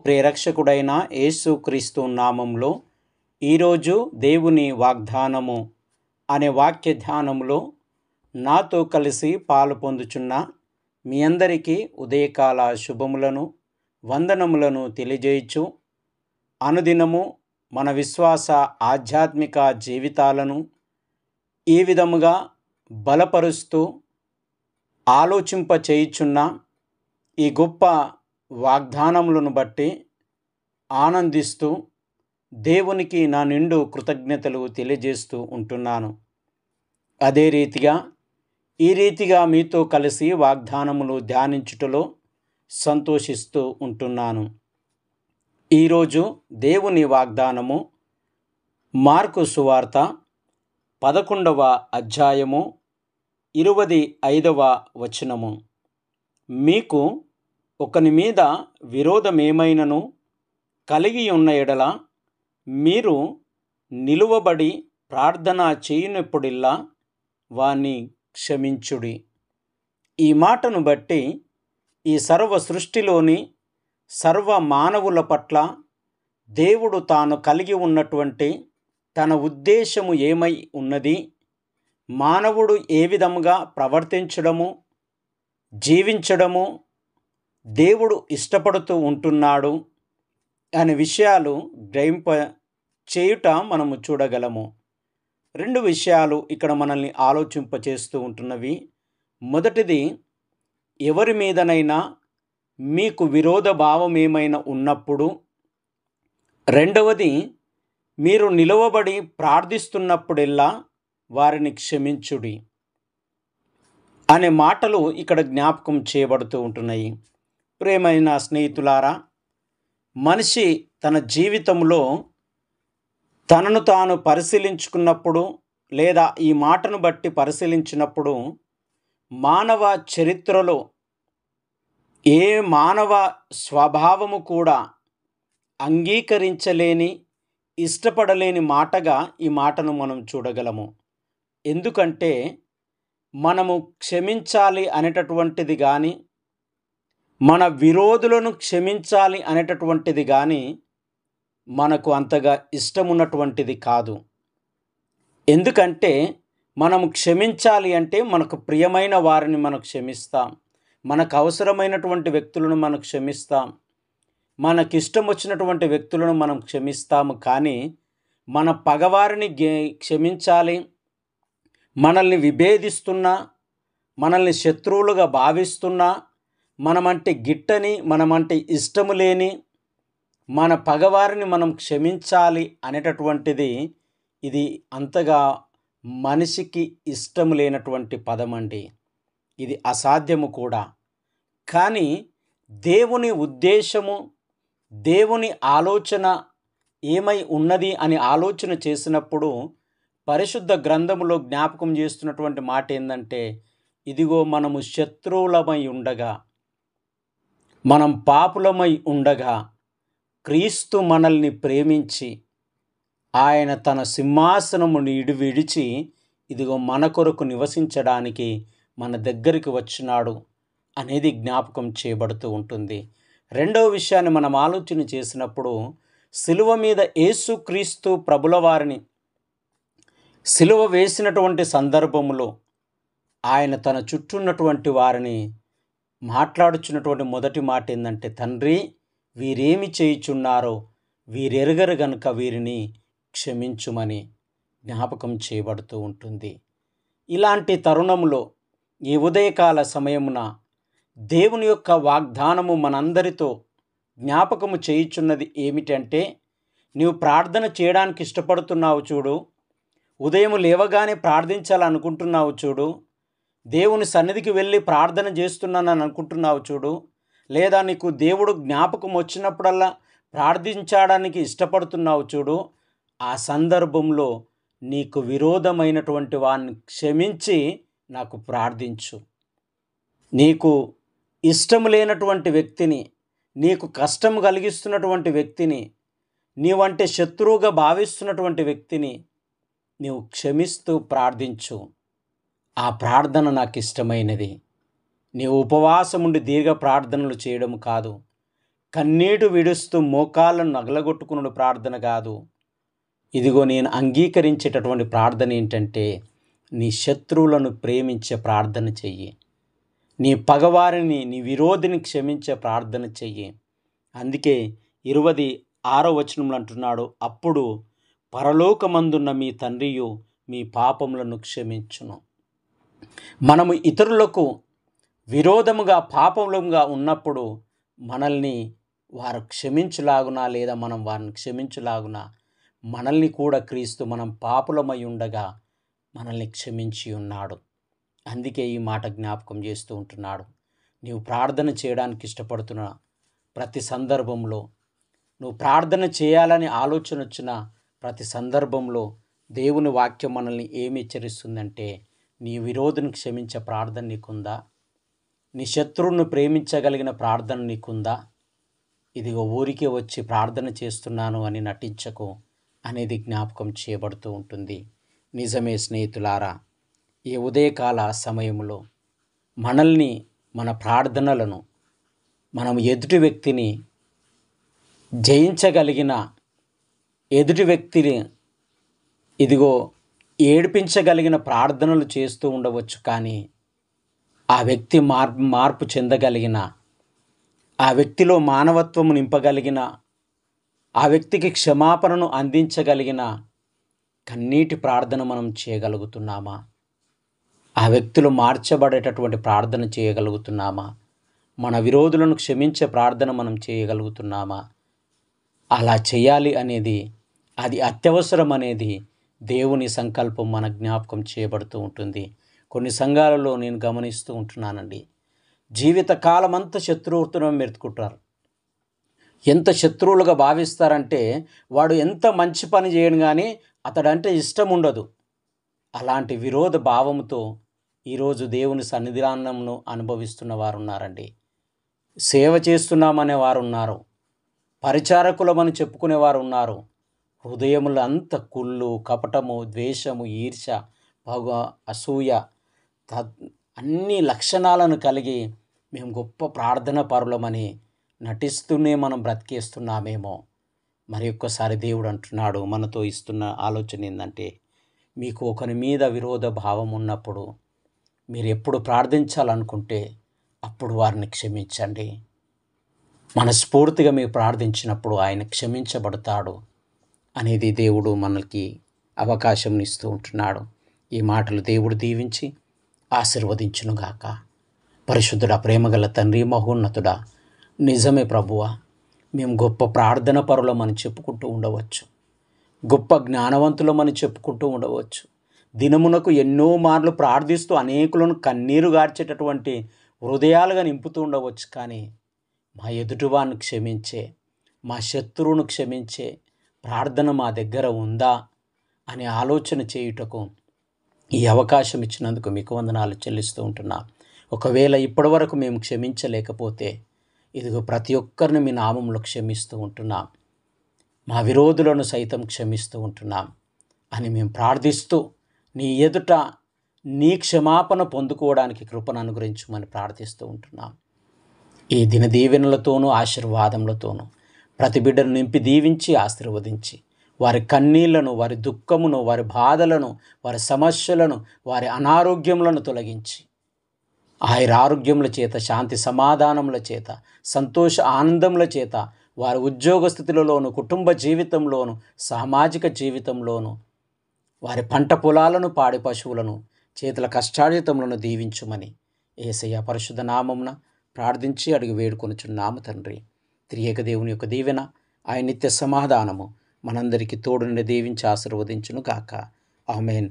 ప్రేరక్షకుడైన యేసుక్రీస్తు నామంలో ఈరోజు దేవుని వాగ్దానము అనే వాక్య ధ్యానంలో నాతో కలిసి పాలు పొందుచున్న మీ అందరికీ ఉదయకాల శుభములను వందనములను తెలియజేయచ్చు. అనుదినము మన విశ్వాస ఆధ్యాత్మిక జీవితాలను ఈ విధముగా బలపరుస్తూ ఆలోచింప చేయుచున్న ఈ గొప్ప వాగ్దానములను బట్టి ఆనందిస్తూ దేవునికి నా నిండు కృతజ్ఞతలు తెలియజేస్తూ ఉంటున్నాను. అదే రీతిగా ఈ రీతిగా మీతో కలిసి వాగ్దానములు ధ్యానించుటలో సంతోషిస్తూ ఉంటున్నాను. ఈరోజు దేవుని వాగ్దానము మార్కు సువార్త 11వ అధ్యాయము 25వ వచనము. మీకు ఒకని మీద విరోధమేమైనను కలిగి ఉన్న ఎడల మీరు నిలువబడి ప్రార్థన చేయనప్పుడిల్లా వాణ్ణి క్షమించుడి. ఈ మాటను బట్టి ఈ సర్వ సృష్టిలోని సర్వ మానవుల పట్ల దేవుడు తాను కలిగి ఉన్నటువంటి తన ఉద్దేశము ఏమై ఉన్నది, మానవుడు ఏ విధముగా ప్రవర్తించడము జీవించడము దేవుడు ఇష్టపడుతూ ఉంటున్నాడు అనే విషయాలు గ్రహింప చేయుట మనము చూడగలము. రెండు విషయాలు ఇక్కడ మనల్ని ఆలోచింపచేస్తూ ఉంటున్నవి. మొదటిది, ఎవరి మీదనైనా మీకు విరోధ భావం ఏమైనా ఉన్నప్పుడు. రెండవది, మీరు నిలవబడి ప్రార్థిస్తున్నప్పుడెల్లా వారిని క్షమించుడి అనే మాటలు ఇక్కడ జ్ఞాపకం చేయబడుతూ ఉంటున్నాయి. ప్రియమైన స్నేహితులారా, మనిషి తన జీవితంలో తనను తాను పరిశీలించుకున్నప్పుడు లేదా ఈ మాటను బట్టి పరిశీలించినప్పుడు మానవ చరిత్రలో ఏ మానవ స్వభావము కూడా అంగీకరించలేని ఇష్టపడలేని మాటగా ఈ మాటను మనం చూడగలము. ఎందుకంటే మనము క్షమించాలి అనేటటువంటిది కానీ, మన విరోధులను క్షమించాలి అనేటటువంటిది కానీ మనకు అంతగా ఇష్టమున్నటువంటిది కాదు. ఎందుకంటే మనము క్షమించాలి అంటే మనకు ప్రియమైన వారిని మనం క్షమిస్తాం, మనకు అవసరమైనటువంటి వ్యక్తులను మనం క్షమిస్తాం, మనకిష్టం వచ్చినటువంటి వ్యక్తులను మనం క్షమిస్తాము. కానీ మన పగవారిని క్షమించాలి, మనల్ని విభేదిస్తున్నా, మనల్ని శత్రువులుగా భావిస్తున్నా, మనమంటే గిట్టని, మనమంటే ఇష్టము లేని మన పగవారిని మనం క్షమించాలి అనేటటువంటిది ఇది అంతగా మనిషికి ఇష్టము లేనటువంటి పదం అండి. ఇది అసాధ్యము కూడా. కానీ దేవుని ఉద్దేశము, దేవుని ఆలోచన ఏమై ఉన్నది అని ఆలోచన చేసినప్పుడు పరిశుద్ధ గ్రంథములో జ్ఞాపకం చేస్తున్నటువంటి మాట ఏంటంటే, ఇదిగో మనము శత్రువులమై ఉండగా, మనం పాపులమై ఉండగా క్రీస్తు మనల్ని ప్రేమించి ఆయన తన సింహాసనమును విడిచి ఇదిగో మన కొరకు నివసించడానికి మన దగ్గరికి వచ్చినాడు అనేది జ్ఞాపకం చేయబడుతూ ఉంటుంది. రెండవ విషయాన్ని మనం ఆలోచన చేసినప్పుడు, సిలువ మీద యేసుక్రీస్తు ప్రభుల వారిని సిలువ వేసినటువంటి సందర్భములో ఆయన తన చుట్టూ ఉన్నటువంటి వారిని మాట్లాడుచున్నటువంటి మొదటి మాట ఏంటంటే, తండ్రి వీరేమి చేయుచున్నారో వీరెరగరు గనుక వీరిని క్షమించుమని జ్ఞాపకం చేయబడుతూ ఉంటుంది. ఇలాంటి తరుణంలో ఈ ఉదయకాల సమయమున దేవుని యొక్క వాగ్దానము మనందరితో జ్ఞాపకము చేయుచున్నది ఏమిటంటే, నీవు ప్రార్థన చేయడానికి ఇష్టపడుతున్నావు చూడు, ఉదయం లేవగానే ప్రార్థించాలనుకుంటున్నావు చూడు, దేవుని సన్నిధికి వెళ్ళి ప్రార్థన చేస్తున్నానని అనుకుంటున్నావు చూడు, లేదా నీకు దేవుడు జ్ఞాపకం వచ్చినప్పుడల్లా ప్రార్థించడానికి ఇష్టపడుతున్నావు చూడు, ఆ సందర్భంలో నీకు విరోధమైనటువంటి వారిని క్షమించి నాకు ప్రార్థించు. నీకు ఇష్టం లేనటువంటి వ్యక్తిని, నీకు కష్టం కలిగిస్తున్నటువంటి వ్యక్తిని, నీవంటే శత్రువుగా భావిస్తున్నటువంటి వ్యక్తిని నీవు క్షమిస్తూ ప్రార్థించు. ఆ ప్రార్థన నాకు ఇష్టమైనది. నీవు ఉపవాసం ఉండి దీర్ఘ ప్రార్థనలు చేయడం కాదు, కన్నీటి విడుస్తూ మోకాళ్ళను నగలగొట్టుకున్న ప్రార్థన కాదు. ఇదిగో నేను అంగీకరించేటటువంటి ప్రార్థన ఏంటంటే, నీ శత్రువులను ప్రేమించే ప్రార్థన చెయ్యి. నీ పగవారిని, నీ విరోధిని క్షమించే ప్రార్థన చెయ్యి. అందుకే 26వ వచనంలో అంటున్నాడు, అప్పుడు పరలోకమందున్న మీ తండ్రియు మీ పాపములను క్షమించును. మనము ఇతరులకు విరోధముగా పాపములుగా ఉన్నప్పుడు మనల్ని వారు క్షమించులాగున, లేదా మనం వారిని క్షమించులాగున మనల్ని కూడా క్రీస్తు మనం పాపులమై ఉండగా మనల్ని క్షమించి ఉన్నాడు. అందుకే ఈ మాట జ్ఞాపకం చేస్తూ ఉంటున్నాడు. నీవు ప్రార్థన చేయడానికి ఇష్టపడుతున్న ప్రతి సందర్భంలో, నువ్వు ప్రార్థన చేయాలని ఆలోచన వచ్చిన ప్రతి సందర్భంలో దేవుని వాక్యం మనల్ని ఏమి హెచ్చరిస్తుందంటే, నీ విరోధిని క్షమించే ప్రార్థన నీకుందా? నీ శత్రువును ప్రేమించగలిగిన ప్రార్థన నీకుందా? ఇదిగో ఊరికే వచ్చి ప్రార్థన చేస్తున్నాను అని నటించకు అనేది జ్ఞాపకం చేయబడుతూ ఉంటుంది. నిజమే స్నేహితులారా, ఈ ఉదయకాల సమయంలో మనల్ని, మన ప్రార్థనలను, మనం ఎదుటి వ్యక్తిని జయించగలిగిన, ఎదుటి వ్యక్తిని ఇదిగో ఏడిపించగలిగిన ప్రార్థనలు చేస్తూ ఉండవచ్చు. కానీ ఆ వ్యక్తి మార్పు చెందగలిగిన, ఆ వ్యక్తిలో మానవత్వము నింపగలిగిన, ఆ వ్యక్తికి క్షమాపణను అందించగలిగిన కన్నీటి ప్రార్థన మనం చేయగలుగుతున్నామా? ఆ వ్యక్తులు మార్చబడేటటువంటి ప్రార్థన చేయగలుగుతున్నామా? మన విరోధులను క్షమించే ప్రార్థన మనం చేయగలుగుతున్నామా? అలా చేయాలి అనేది, అది అత్యవసరం అనేది దేవుని సంకల్పం మన జ్ఞాపకం చేయబడుతూ ఉంటుంది. కొన్ని సంఘాలలో నేను గమనిస్తూ ఉంటున్నానండి, జీవితకాలమంతా శత్రువుతో మెతుకుంటారు. ఎంత శత్రువులుగా భావిస్తారంటే, వాడు ఎంత మంచి పని చేయను కానీ అతడంటే ఇష్టం ఉండదు. అలాంటి విరోధ భావంతో ఈరోజు దేవుని సన్నిధానంను అనుభవిస్తున్న వారు ఉన్నారండి. సేవ చేస్తున్నామనే వారు ఉన్నారు, పరిచారకులమని చెప్పుకునేవారు ఉన్నారు. హృదయములో అంత కుళ్ళు, కపటము, ద్వేషము, ఈర్ష్య, పగ, అసూయ అన్ని లక్షణాలను కలిగి మేము గొప్ప ప్రార్థన పరులమని నటిస్తూనే మనం బ్రతికేస్తున్నామేమో. మరి ఒక్కసారి దేవుడు అంటున్నాడు, మనతో ఇస్తున్న ఆలోచన ఏంటంటే, మీకు ఒకరి మీద విరోధ భావం ఉన్నప్పుడు, మీరు ఎప్పుడు ప్రార్థించాలనుకుంటే అప్పుడు వారిని క్షమించండి. మనస్ఫూర్తిగా మీరు ప్రార్థించినప్పుడు ఆయన క్షమించబడతాడు అనేది దేవుడు మనకి అవకాశం ఇస్తూ ఉంటున్నాడు. ఈ మాటలు దేవుడు దీవించి ఆశీర్వదించునుగాక. పరిశుద్ధుడా, ప్రేమగల తండ్రి, మహోన్నతుడా, నిజమే ప్రభువా, మేము గొప్ప ప్రార్థన పరులమని చెప్పుకుంటూ ఉండవచ్చు, గొప్ప జ్ఞానవంతులమని చెప్పుకుంటూ ఉండవచ్చు, దినమునకు ఎన్నో మార్లు ప్రార్థిస్తూ అనేకులను కన్నీరు గార్చేటటువంటి హృదయాలుగా నింపుతూ ఉండవచ్చు. కానీ మా ఎదుటివాన్ని క్షమించే, మా శత్రువును క్షమించే ప్రార్థన మా దగ్గర ఉందా అనే ఆలోచన చేయుటకు ఈ అవకాశం ఇచ్చినందుకు మీకు వందనాలు చెల్లిస్తూ ఉంటున్నా. ఒకవేళ ఇప్పటివరకు మేము క్షమించలేకపోతే, ఇదిగో ప్రతి ఒక్కరిని మీ నామంలో క్షమిస్తూ ఉంటున్నాం, మా విరోధులను సైతం క్షమిస్తూ ఉంటున్నాం అని మేము ప్రార్థిస్తూ, నీ ఎదుట నీ క్షమాపణ పొందుకోవడానికి కృపను అనుగ్రహించమని ప్రార్థిస్తూ ఉంటున్నాం. ఈ దిన దీవెనలతోనూ ఆశీర్వాదములతోనూ ప్రతి బిడ్డను నింపి దీవించి ఆశీర్వదించి, వారి కన్నీళ్లను, వారి దుఃఖమును, వారి బాధలను, వారి సమస్యలను, వారి అనారోగ్యములను తొలగించి, ఆయురారోగ్యముల చేత, శాంతి సమాధానముల చేత, సంతోష ఆనందముల చేత వారి ఉద్యోగ స్థితిలోను, కుటుంబ జీవితంలోను, సామాజిక జీవితంలోను, వారి పంట పొలాలను, పాడి పశువులను, చేతుల కష్టార్జితములను దీవించుమని యేసయ్య పరిశుద్ధ నామమున ప్రార్థించి అడిగి వేడుకొనుచున్నాము తండ్రి. త్రియేక దేవుని యొక్క దీవెన, ఆయన నిత్య సమాధానము మనందరికీ తోడుని దీవించి ఆశీర్వదించును గాక. ఆమేన్.